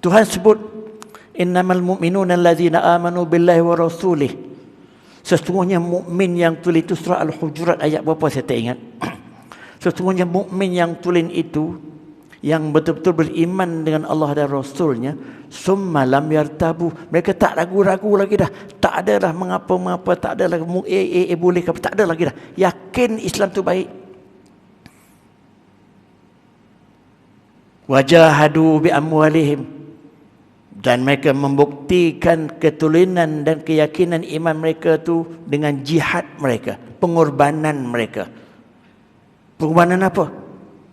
Tuhan sebut innamal mu'minuna allazina amanu billahi wa rasulih. Sesungguhnya mukmin yang tulen itu surah Al-Hujurat ayat berapa saya tak ingat. Sesungguhnya mukmin yang tulen itu yang betul-betul beriman dengan Allah dan Rasulnya, summa lam yartabu, mereka tak ragu-ragu lagi dah, tak tak ada dah mengapa-mengapa, tak ada lagi boleh ke, tak ada lagi dah. Yakin Islam tu baik. Wajahadu bi amwalihim, dan mereka membuktikan ketulinan dan keyakinan iman mereka tu dengan jihad mereka, pengorbanan mereka. Pengorbanan apa?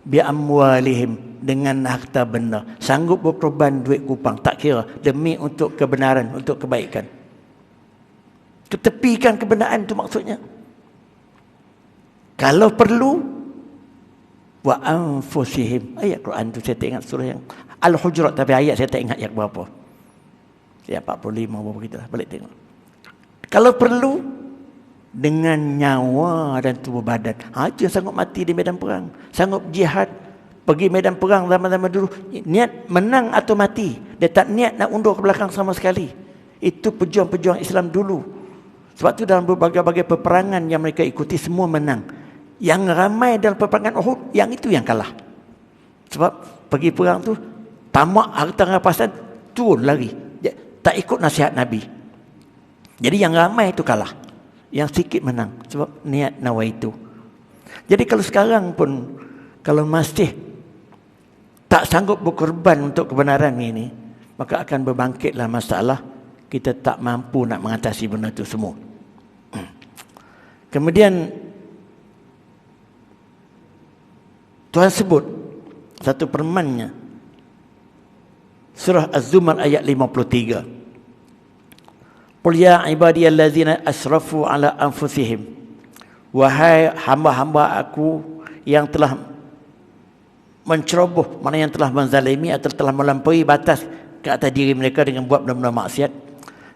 Bi amwalihim, dengan harta benda. Sanggup berkorban duit kupang, tak kira, demi untuk kebenaran, untuk kebaikan. Ketepikan kebenaran tu maksudnya. Kalau perlu, wa anfusihim. Ayat Quran tu saya tak ingat surah yang Al-Hujurat, tapi ayat saya tak ingat yang berapa. Ayat 45 berapa kita lah, balik tengok. Kalau perlu, dengan nyawa dan tubuh badan. Itu yang sanggup mati di medan perang, sanggup jihad, pergi medan perang zaman-zaman dulu, niat menang atau mati. Dia tak niat nak undur ke belakang sama sekali. Itu pejuang-pejuang Islam dulu. Sebab tu dalam berbagai-bagai peperangan yang mereka ikuti, semua menang. Yang ramai dalam peperangan Uhud, yang itu yang kalah. Sebab pergi perang tu, tamak harta rampasan, turun lagi. Tak ikut nasihat Nabi. Jadi yang ramai itu kalah. Yang sikit menang. Sebab niat nawaitu. Jadi kalau sekarang pun, kalau masih tak sanggup berkorban untuk kebenaran ini, maka akan berbangkitlah masalah kita tak mampu nak mengatasi benda itu semua. Kemudian Tuhan sebut satu firman-Nya, surah Az-Zumar ayat 53. Qul ya ibadiyallazina asrafu ala anfusihim, wahai hamba-hamba aku yang telah menceroboh, mana yang telah menzalimi atau telah melampaui batas ke atas diri mereka dengan buat benda-benda maksiat.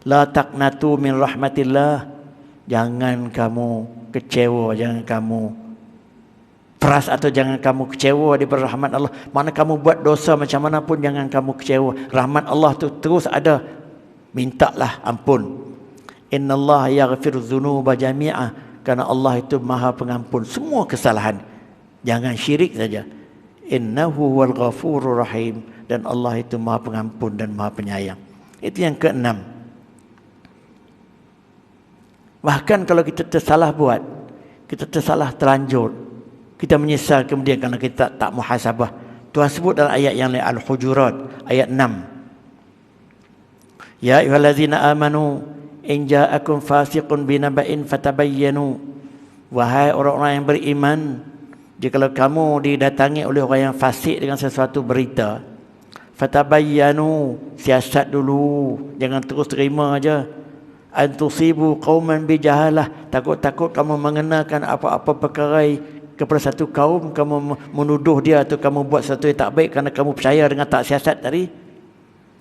La taqnatu min rahmatillah, jangan kamu kecewa, jangan kamu peras atau jangan kamu kecewa daripada rahmat Allah. Mana kamu buat dosa macam mana pun, jangan kamu kecewa. Rahmat Allah tu terus ada, mintalah ampun. Innallaha yaghfiru dzunuba jami'a, kerana Allah itu Maha Pengampun semua kesalahan. Jangan syirik saja. Innahu wal ghafurur rahim, dan Allah itu Maha Pengampun dan Maha Penyayang. Itu yang keenam. Bahkan kalau kita tersalah buat, kita tersalah terlanjur, kita menyesal kemudian kerana kita tak muhasabah. Tuhan sebut dalam ayat yang lain, Al-Hujurat ayat 6. Ya ayyuhallazina amanu in ja'akum fasiqun binaba'in fatabayyanu. Wahai orang-orang yang beriman, jikalau kamu didatangi oleh orang yang fasik dengan sesuatu berita, fatabayyanu, siasat dulu, jangan terus terima aja. Antusibu qauman bijahalah, takut-takut kamu mengenakan apa-apa perkara kepada satu kaum, kamu menuduh dia atau kamu buat sesuatu yang tak baik kerana kamu percaya dengan tak siasat tadi.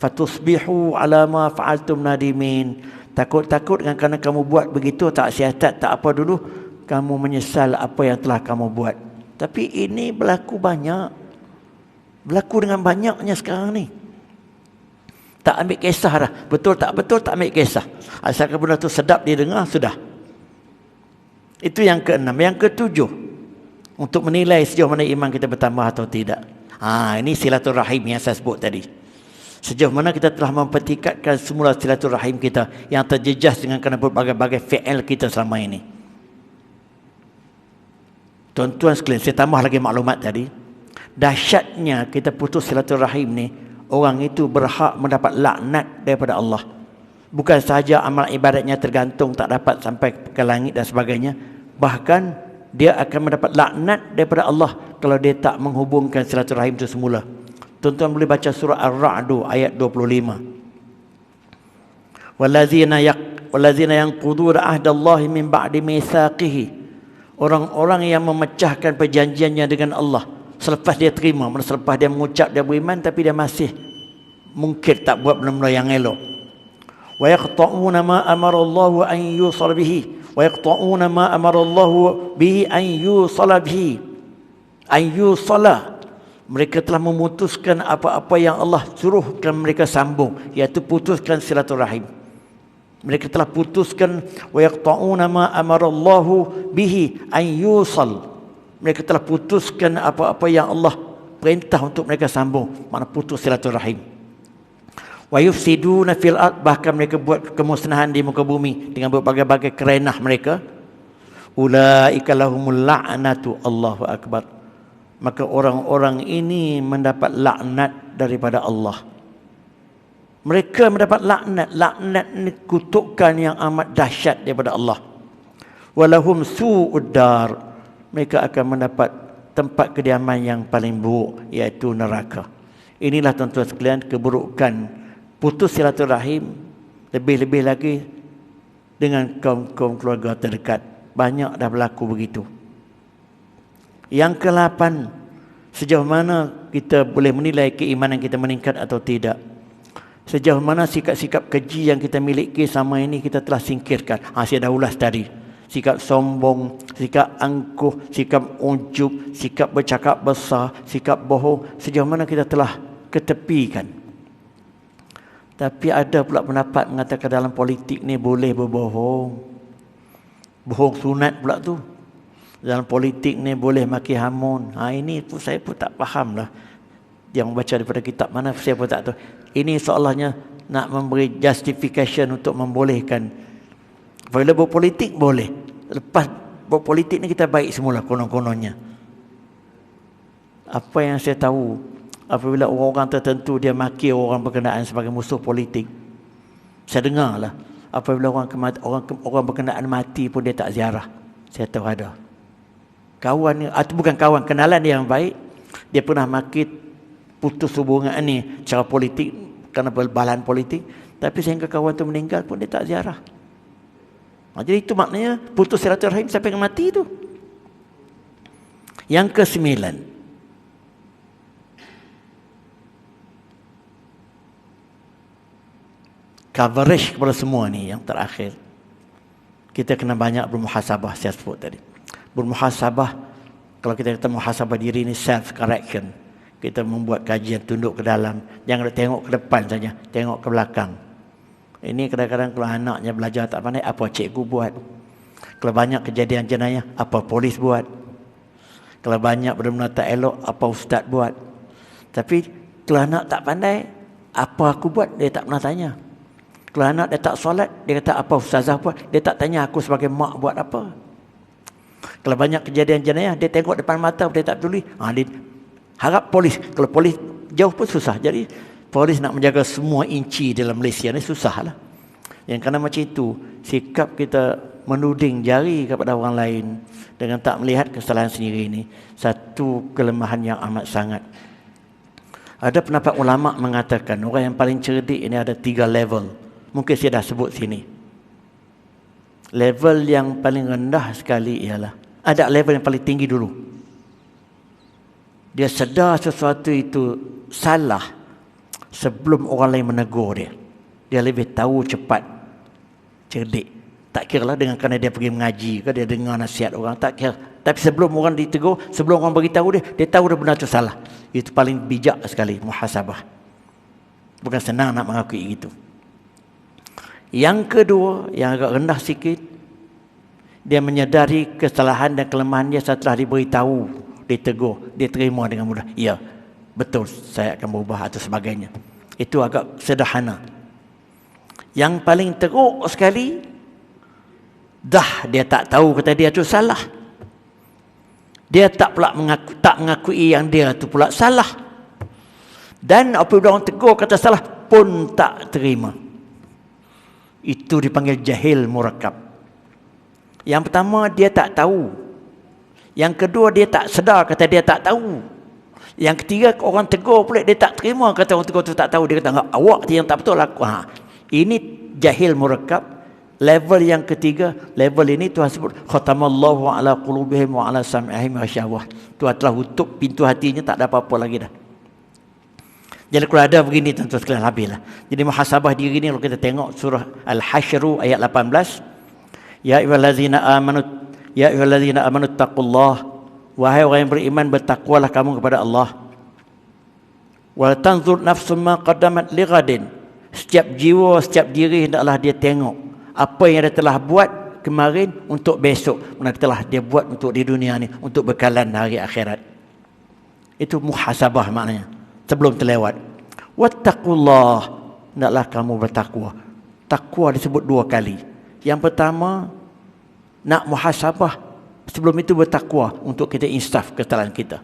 Fatusbihu ala ma fa'altum nadimin, takut-takut kerana kamu buat begitu, tak siasat, tak apa dulu, kamu menyesal apa yang telah kamu buat. Tapi ini berlaku banyak, berlaku dengan banyaknya sekarang ni. Tak ambil kisah dah, betul tak betul tak ambil kisah, asalkan benda tu sedap didengar sudah. Itu yang keenam. Yang ketujuh, untuk menilai sejauh mana iman kita bertambah atau tidak. Ini silaturahim yang saya sebut tadi. Sejauh mana kita telah mempertingkatkan semula silaturahim kita yang terjejas dengan kerana berbagai-bagai fi'il kita selama ini. Tuan-tuan sekalian, saya tambah lagi maklumat tadi. Dahsyatnya kita putus silaturahim ni, orang itu berhak mendapat laknat daripada Allah. Bukan sahaja amal ibadatnya tergantung, tak dapat sampai ke langit dan sebagainya. Bahkan dia akan mendapat laknat daripada Allah kalau dia tak menghubungkan silaturahim itu semula. Tuan-tuan boleh baca surah Ar-Ra'd ayat 25. Wallazina yanquduna ahdallahi min ba'di mitsaqihi. Orang-orang yang memecahkan perjanjiannya dengan Allah selepas dia terima, selepas dia mengucap dia beriman tapi dia masih mungkir, tak buat benda-benda yang elok. Wa yaqta'una ma amara Allah an yusala bihi, wa yaqta'una ma amara Allah bihi an yusala bihi. An yusala, mereka telah memutuskan apa-apa yang Allah suruhkan mereka sambung, iaitu putuskan silaturahim. Mereka telah putuskan wa yaqta'una ma amara Allah bihi an yusal. Mereka telah putuskan apa-apa yang Allah perintah untuk mereka sambung, makna putus silaturahim. Wa yufsiduna fil ard, bahkan mereka buat kemusnahan di muka bumi dengan berbagai-bagai kerenah mereka. Ulaika lahumul la'natu, Allahu akbar. Maka orang-orang ini mendapat laknat daripada Allah. Mereka mendapat laknat. Laknat ni kutukan yang amat dahsyat daripada Allah. Walahum su'ud dar, mereka akan mendapat tempat kediaman yang paling buruk, iaitu neraka. Inilah tuan-tuan sekalian keburukan putus silaturahim, lebih-lebih lagi dengan kaum-kaum keluarga terdekat. Banyak dah berlaku begitu. Yang ke-8, sejauh mana kita boleh menilai keimanan kita meningkat atau tidak. Sejauh mana sikap-sikap keji yang kita miliki sama ini kita telah singkirkan. Saya dah ulas tadi. Sikap sombong, sikap angkuh, sikap ujub, sikap bercakap besar, sikap bohong. Sejauh mana kita telah ketepikan. Tapi ada pula pendapat mengatakan dalam politik ni boleh berbohong. Bohong sunat pula tu. Dalam politik ni boleh maki hamun. Ini pun saya pun tak faham lah. Yang membaca daripada kitab mana saya pun tak tahu. Ini seolahnya nak memberi justification untuk membolehkan. Apabila berpolitik boleh. Lepas berpolitik ni kita baik semula konon-kononnya. Apa yang saya tahu, apabila orang-orang tertentu dia maki orang berkenaan sebagai musuh politik, saya dengar lah, apabila orang berkenaan mati pun dia tak ziarah. Saya tahu ada kawan ni, atau bukan kawan, kenalan dia yang baik, dia pernah maki putus hubungan ni cara politik, kerana berbalan politik, tapi sehingga kawan tu meninggal pun dia tak ziarah. Jadi itu maknanya putus silaturahim sampai mati tu. Yang ke-9, coverage kepada semua ni. Yang terakhir, kita kena banyak bermuhasabah. Saya sebut tadi, bermuhasabah. Kalau kita kata muhasabah diri ni self correction, kita membuat kajian, tunduk ke dalam, jangan tengok ke depan saja, tengok ke belakang. Ini kadang-kadang kalau anaknya belajar tak pandai, apa cikgu buat. Kalau banyak kejadian jenayah, apa polis buat. Kalau banyak benda-benda tak elok, apa ustaz buat. Tapi kalau anak tak pandai, apa aku buat, dia tak pernah tanya. Kalau anak dia tak solat, dia kata apa ustazah buat. Dia tak tanya aku sebagai mak buat apa. Kalau banyak kejadian jenayah, dia tengok depan mata, dia tak peduli. Dia harap polis. Kalau polis jauh pun susah. Jadi polis nak menjaga semua inci dalam Malaysia ni susahlah. Yang kerana macam itu, sikap kita menuding jari kepada orang lain dengan tak melihat kesalahan sendiri ini satu kelemahan yang amat sangat. Ada pendapat ulama mengatakan orang yang paling cerdik ini ada 3 level. Mungkin saya dah sebut sini. Level yang paling rendah sekali ialah, ada level yang paling tinggi dulu. Dia sedar sesuatu itu salah sebelum orang lain menegur dia. Dia lebih tahu cepat, cerdik. Tak kira lah dengan kerana dia pergi mengaji ke, dia dengar nasihat orang, tak kira. Tapi sebelum orang ditegur, sebelum orang beritahu dia tahu dah benar itu salah. Itu paling bijak sekali, muhasabah. Bukan senang nak mengakui itu. Yang kedua, yang agak rendah sikit, dia menyedari kesalahan dan kelemahan dia setelah diberitahu, ditegur, dia terima dengan mudah. Ya, betul, saya akan berubah atau sebagainya. Itu agak sederhana. Yang paling teruk sekali, dah dia tak tahu kata dia tu salah. Dia tak pula mengakui yang dia tu pula salah. Dan apabila orang tegur kata salah pun tak terima. Itu dipanggil jahil murakkab. Yang pertama, dia tak tahu. Yang kedua, dia tak sedar kata dia tak tahu. Yang ketiga, orang tegur pula dia tak terima kata orang tegur tu tak tahu. Dia kata, awak yang tak betul aku. Ini jahil murakkab. Level yang ketiga, level ini Tuhan sebut khatamallahu ala qulubihim wa ala sam'ihim wa syahwah. Tuhan telah tutup pintu hatinya, tak ada apa-apa lagi dah. Jadi kalau ada begini tuan-tuan sekalian, habislah. Jadi muhasabah diri ni kalau kita tengok surah Al-Hasyr ayat 18. Ya ayyuhallazina amanu taqullah. Wahai orang yang beriman, bertakwalah kamu kepada Allah. Wa tanzur nafsum ma qaddamat lighadin. Setiap jiwa, setiap diri hendaklah dia tengok apa yang dia telah buat kemarin untuk besok, mana telah dia buat untuk di dunia ni, untuk bekalan hari akhirat. Itu muhasabah maknanya, sebelum terlewat. Wattaqullah, hendaklah kamu bertakwa. Takwa disebut 2 kali. Yang pertama, nak muhasabah, sebelum itu bertakwa untuk kita insaf kesalahan kita.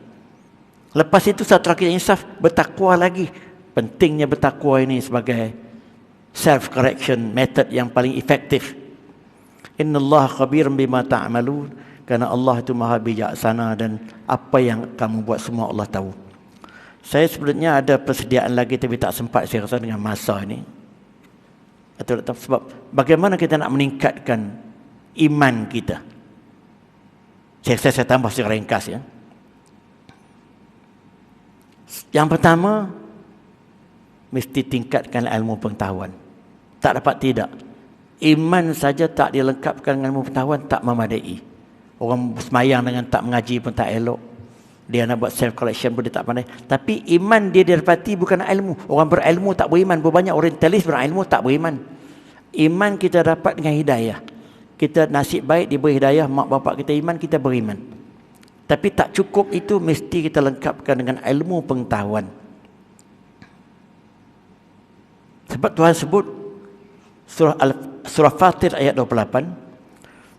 Lepas itu setelah kita insaf, bertakwa lagi. Pentingnya bertakwa ini sebagai self correction method yang paling efektif. Innallaha khabiran bima ta'malun, kerana Allah itu maha bijaksana dan apa yang kamu buat semua Allah tahu. Saya sebenarnya ada persediaan lagi tapi tak sempat saya rasa dengan masa ini. Atau sebab bagaimana kita nak meningkatkan iman kita. Saya tambah secara ringkas ya. Yang pertama, mesti tingkatkan ilmu pengetahuan. Tak dapat tidak. Iman saja tak dilengkapkan dengan ilmu pengetahuan tak memadai. Orang semayang dengan tak mengaji pun tak elok. Dia nak buat self correction pun dia tak pandai. Tapi iman dia didapati bukan ilmu. Orang berilmu tak beriman. Banyak orientalis berilmu tak beriman. Iman kita dapat dengan hidayah. Kita nasib baik diberi hidayah, mak bapak kita iman, kita beriman. Tapi tak cukup itu, mesti kita lengkapkan dengan ilmu pengetahuan. Sebab Tuhan sebut surah Fatir ayat 28,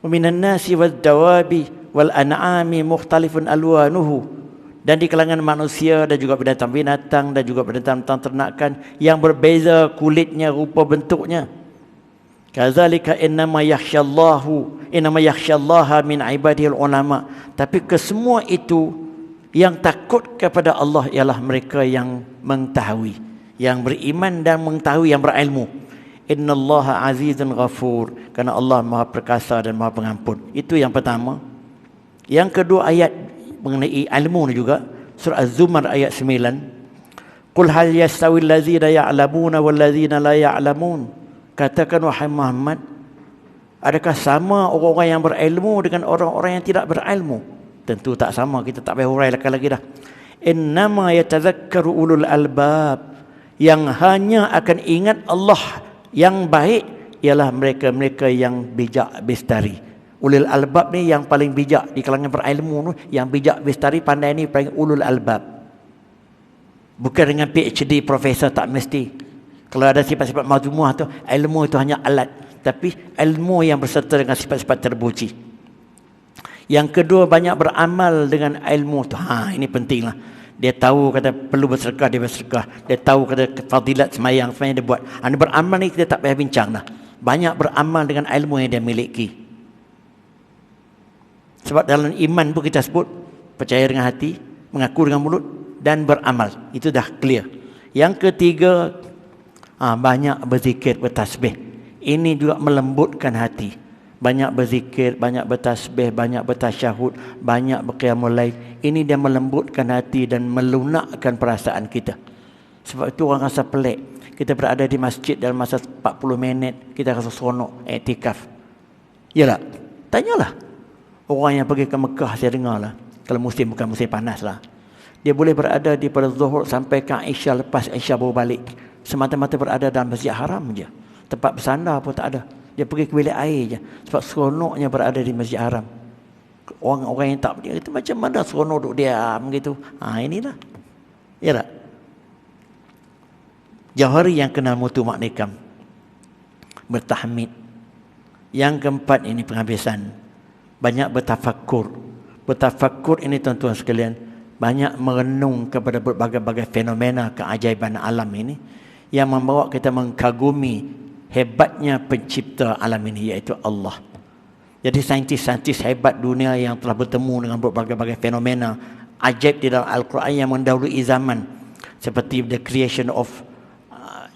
"Wa minan nasi wad-dawabi wal an'ami mukhtalifun alwanuhu." Dan di kalangan manusia dan juga binatang-binatang dan juga binatang-binatang ternakan yang berbeza kulitnya, rupa bentuknya. Kazalika innama yakhsyallaha min ibadihil ulama. Tapi kesemua itu yang takut kepada Allah ialah mereka yang mengetahui, yang beriman dan mengetahui, yang berilmu. Innallaha azizun ghafur, kerana Allah Maha perkasa dan Maha pengampun. Itu yang pertama. Yang kedua, ayat mengenai ilmu juga, surah Az-Zumar ayat 9. Qul hal yastawi allazina ya'lamuna wal ladzina la ya'lamun. Katakan wahai Muhammad, adakah sama orang-orang yang berilmu dengan orang-orang yang tidak berilmu? Tentu tak sama, kita tak payah huraikan lagi dah. Innama yatadzakkaru ulul albab. Yang hanya akan ingat Allah yang baik ialah mereka-mereka yang bijak bistari. Ulul albab ni yang paling bijak di kalangan berilmu tu, yang bijak bistari pandai ni paling ulul albab. Bukan dengan PhD profesor, tak mesti. Kalau ada sifat-sifat mazmumah tu, ilmu itu hanya alat, tapi ilmu yang berserta dengan sifat-sifat terpuji. Yang kedua, banyak beramal dengan ilmu tu. Ini pentinglah. Dia tahu kata perlu bersedekah, dia bersedekah. Dia tahu kata fadilat semayang dia buat. Dia beramal ni kita tak payah bincang dah. Banyak beramal dengan ilmu yang dia miliki. Sebab dalam iman pun kita sebut percaya dengan hati, mengaku dengan mulut dan beramal. Itu dah clear. Yang ketiga, banyak berzikir, bertasbih. Ini juga melembutkan hati. Banyak berzikir, banyak bertasbih, banyak bertasyahud, banyak berqiyamul lail. Ini dia melembutkan hati dan melunakkan perasaan kita. Sebab itu orang rasa pelik. Kita berada di masjid dalam masa 40 minit, kita rasa seronok, iktikaf. Yalah, tanyalah. Orang yang pergi ke Mekah, saya dengar lah. Kalau musim bukan musim panas lah. Dia boleh berada di pada Zuhur sampai ke Isya, lepas Isya baru balik. Semata-mata berada dalam Masjid Haram je. Tempat bersandar pun tak ada. Dia pergi ke bilik air je. Sebab seronoknya berada di Masjid Haram. Orang-orang yang tak pergi, itu macam mana seronok duduk diam gitu. Inilah. Ya tak? Jauhari yang kenal mutu maknikam. Bertahmid. Yang keempat ini penghabisan. Banyak bertafakur. Bertafakur ini tuan-tuan sekalian, banyak merenung kepada berbagai-bagai fenomena keajaiban alam ini yang membawa kita mengkagumi hebatnya pencipta alam ini, iaitu Allah. Jadi saintis-saintis hebat dunia yang telah bertemu dengan berbagai-bagai fenomena ajaib di dalam Al-Quran yang mendahului zaman, seperti the creation of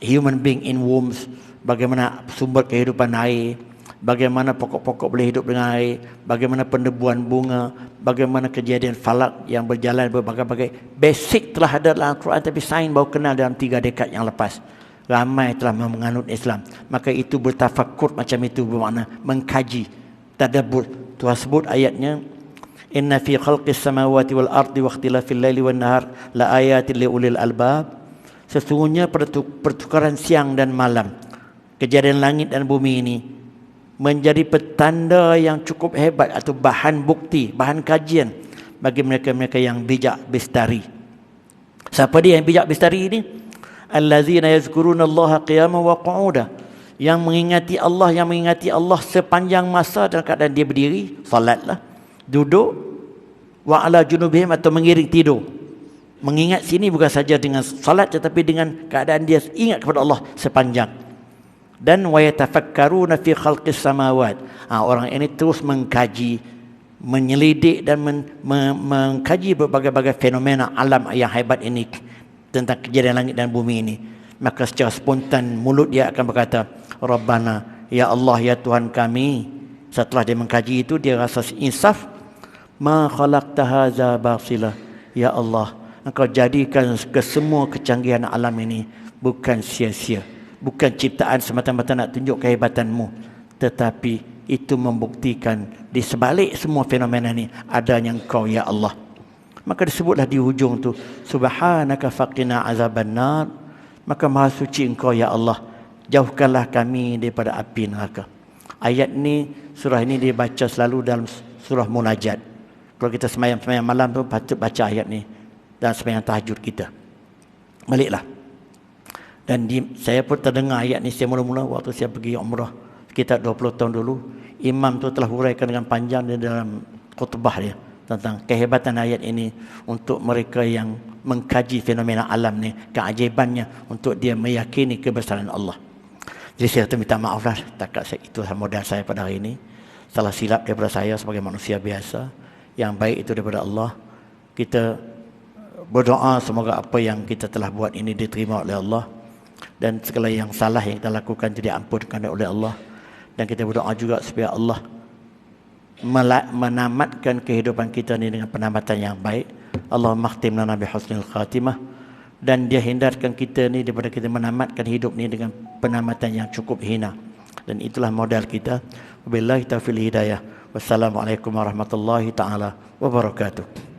human being in wombs, bagaimana sumber kehidupan air, bagaimana pokok-pokok boleh hidup dengan air, bagaimana penebuan bunga, bagaimana kejadian falak yang berjalan berbagai-bagai. Basic telah ada dalam Al-Quran, tapi sains baru kenal dalam 3 dekad yang lepas. Ramai telah menganut Islam. Maka itu bertafakur macam itu bermakna mengkaji, tadabbur. Tuhan sebut ayatnya, inna fi khalqis samawati wal ardi wa ikhtilafil laili wan nahar la ayatin li ulil albab. Sesungguhnya pertukaran siang dan malam, kejadian langit dan bumi ini menjadi petanda yang cukup hebat atau bahan bukti, bahan kajian bagi mereka-mereka yang bijak bistari. Siapa dia yang bijak bistari ini? allazina yazkuruna Allah qiyaman wa qu'udan, yang mengingati Allah sepanjang masa dalam keadaan dia berdiri, salatlah, duduk, wa ala junubihim, atau mengiring tidur. Mengingat sini bukan saja dengan salat, tetapi dengan keadaan dia ingat kepada Allah sepanjang. Dan wa yatafakkaruna fi khalqis samawat. Orang ini terus mengkaji, menyelidik dan mengkaji berbagai-bagai fenomena alam yang hebat ini tentang kejadian langit dan bumi ini. Maka secara spontan mulut dia akan berkata, Rabbana, ya Allah, ya Tuhan kami. Setelah dia mengkaji itu, dia rasa insaf. Ma khalaqta hadza batila, ya Allah, Engkau jadikan kesemua kecanggihan alam ini bukan sia-sia, bukan ciptaan semata-mata nak tunjuk kehebatanmu, tetapi itu membuktikan di sebalik semua fenomena ini adanya Engkau, ya Allah. Maka disebutlah di hujung tu, subhanaka faqina azabannar, maka maha suci Engkau, ya Allah, jauhkanlah kami daripada api neraka. Ayat ni, surah ini dibaca selalu dalam surah munajat. Kalau kita semayang malam tu patut baca ayat ni dan semayang tahajud kita. Baliklah. Dan saya pun terdengar ayat ni saya mula-mula waktu saya pergi umrah sekitar 20 tahun dulu. Imam tu telah huraikan dengan panjang di dalam khutbah dia tentang kehebatan ayat ini untuk mereka yang mengkaji fenomena alam ni, keajaibannya, untuk dia meyakini kebesaran Allah. Jadi saya minta maaf lah, takat saya, itulah modal saya pada hari ini. Salah silap daripada saya sebagai manusia biasa. Yang baik itu daripada Allah. Kita berdoa semoga apa yang kita telah buat ini diterima oleh Allah, dan segala yang salah yang kita lakukan jadi ampunkan oleh Allah. Dan kita berdoa juga supaya Allah menamatkan kehidupan kita ini dengan penamatan yang baik. Allahumma khtim lana bi husnil khatimah, dan dia hindarkan kita ni daripada kita menamatkan hidup ni dengan penamatan yang cukup hina. Dan itulah modal kita. Wabillahi taufiq hidayah. Wassalamualaikum warahmatullahi taala wabarakatuh.